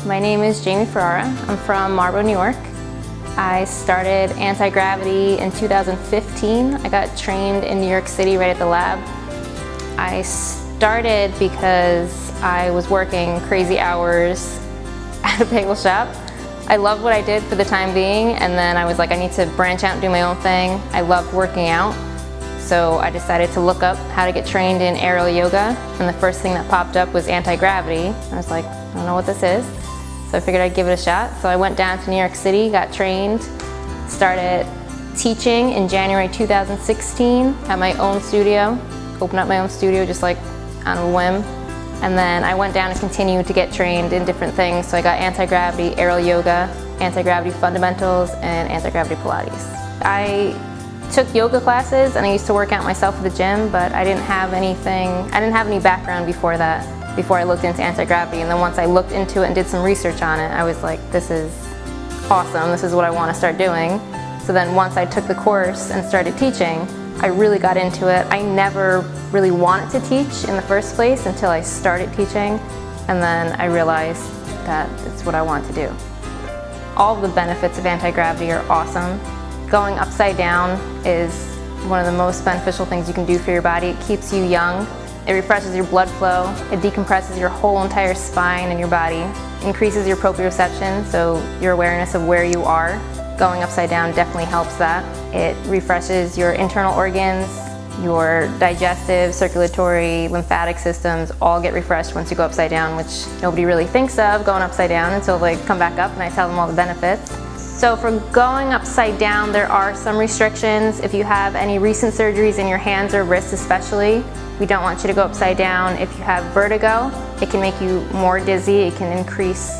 My name is Jamie Ferrara. I'm from Marlboro, New York. I started Antigravity in 2015. I got trained in New York City right at the lab. I started because I was working crazy hours at a bagel shop. I loved what I did for the time being, and then I was like, I need to branch out and do my own thing. I loved working out, so I decided to look up how to get trained in aerial yoga, and the first thing that popped up was Antigravity. I was like, I don't know what this is. So I figured I'd give it a shot. So I went down to New York City, got trained, started teaching in January 2016 at my own studio. Opened up my own studio just like on a whim. And then I went down and continued to get trained in different things. So I got Antigravity, aerial yoga, Antigravity fundamentals, and Antigravity Pilates. I took yoga classes and I used to work out myself at the gym, but I didn't have any background before that. Before I looked into Antigravity, and then once I looked into it and did some research on it, I was like, this is awesome, this is what I want to start doing. So then once I took the course and started teaching, I really got into it. I never really wanted to teach in the first place until I started teaching, and then I realized that it's what I want to do. All of the benefits of Antigravity are awesome. Going upside down is one of the most beneficial things you can do for your body. It keeps you young. It refreshes your blood flow, it decompresses your whole entire spine and your body, increases your proprioception, so your awareness of where you are. Going upside down definitely helps that. It refreshes your internal organs, your digestive, circulatory, lymphatic systems all get refreshed once you go upside down, which nobody really thinks of going upside down until they come back up and I tell them all the benefits. So for going upside down, there are some restrictions. If you have any recent surgeries in your hands or wrists especially, we don't want you to go upside down. If you have vertigo, it can make you more dizzy. It can increase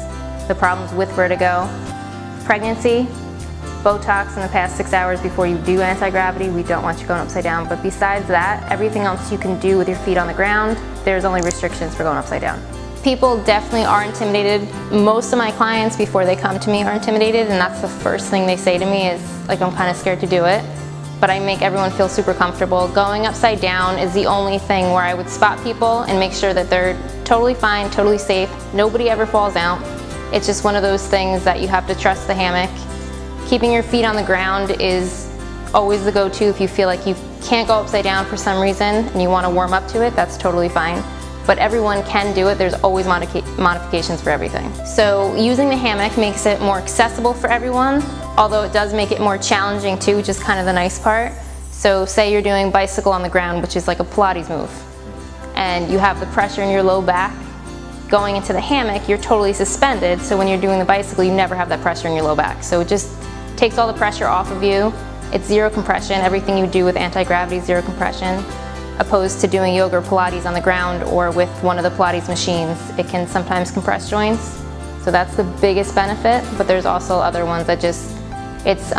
the problems with vertigo. Pregnancy, Botox in the past 6 hours before you do Antigravity, we don't want you going upside down. But besides that, everything else you can do with your feet on the ground, there's only restrictions for going upside down. People definitely are intimidated. Most of my clients before they come to me are intimidated, and that's the first thing they say to me is like, I'm kind of scared to do it. But I make everyone feel super comfortable. Going upside down is the only thing where I would spot people and make sure that they're totally fine, totally safe. Nobody ever falls out. It's just one of those things that you have to trust the hammock. Keeping your feet on the ground is always the go-to if you feel like you can't go upside down for some reason and you want to warm up to it, that's totally fine. But everyone can do it. There's always modifications for everything. So using the hammock makes it more accessible for everyone, although it does make it more challenging too, which is kind of the nice part. So say you're doing bicycle on the ground, which is like a Pilates move, and you have the pressure in your low back. Going into the hammock, you're totally suspended, so when you're doing the bicycle, you never have that pressure in your low back. So it just takes all the pressure off of you. It's zero compression. Everything you do with Antigravity is zero compression. Opposed to doing yoga or Pilates on the ground or with one of the Pilates machines, it can sometimes compress joints. So that's the biggest benefit, but there's also other ones that just, it's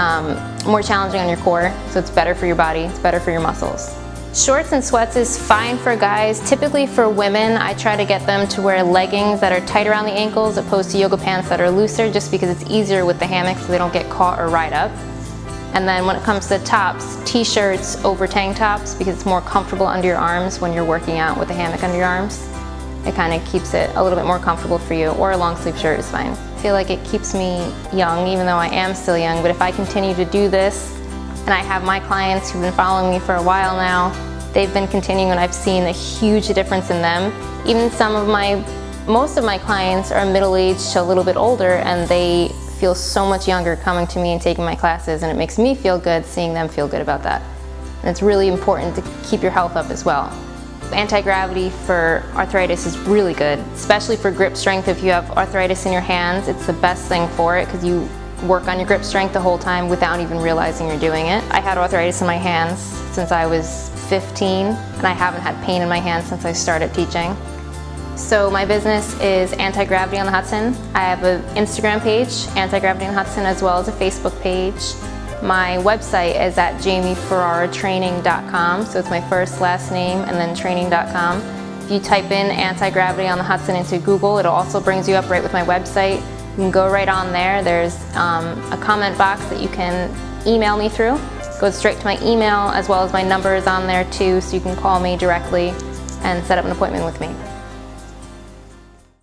more challenging on your core, so it's better for your body, it's better for your muscles. Shorts and sweats is fine for guys. Typically for women, I try to get them to wear leggings that are tight around the ankles opposed to yoga pants that are looser, just because it's easier with the hammock so they don't get caught or ride up. And then when it comes to tops, t-shirts over tank tops, because it's more comfortable under your arms when you're working out with the hammock under your arms. It kind of keeps it a little bit more comfortable for you, or a long sleeve shirt is fine. I feel like it keeps me young, even though I am still young, but if I continue to do this, and I have my clients who've been following me for a while now, they've been continuing and I've seen a huge difference in them. Even most of my clients are middle-aged to a little bit older, and they feel so much younger coming to me and taking my classes, and it makes me feel good seeing them feel good about that. And it's really important to keep your health up as well. Antigravity for arthritis is really good, especially for grip strength. If you have arthritis in your hands, it's the best thing for it because you work on your grip strength the whole time without even realizing you're doing it. I had arthritis in my hands since I was 15, and I haven't had pain in my hands since I started teaching. So my business is Antigravity on the Hudson. I have an Instagram page, Antigravity on the Hudson, as well as a Facebook page. My website is at jamieferraratraining.com, so it's my first, last name, and then training.com. If you type in Antigravity on the Hudson into Google, it'll also brings you up right with my website. You can go right on there. There's a comment box that you can email me through. It goes straight to my email, as well as my number is on there too, so you can call me directly and set up an appointment with me.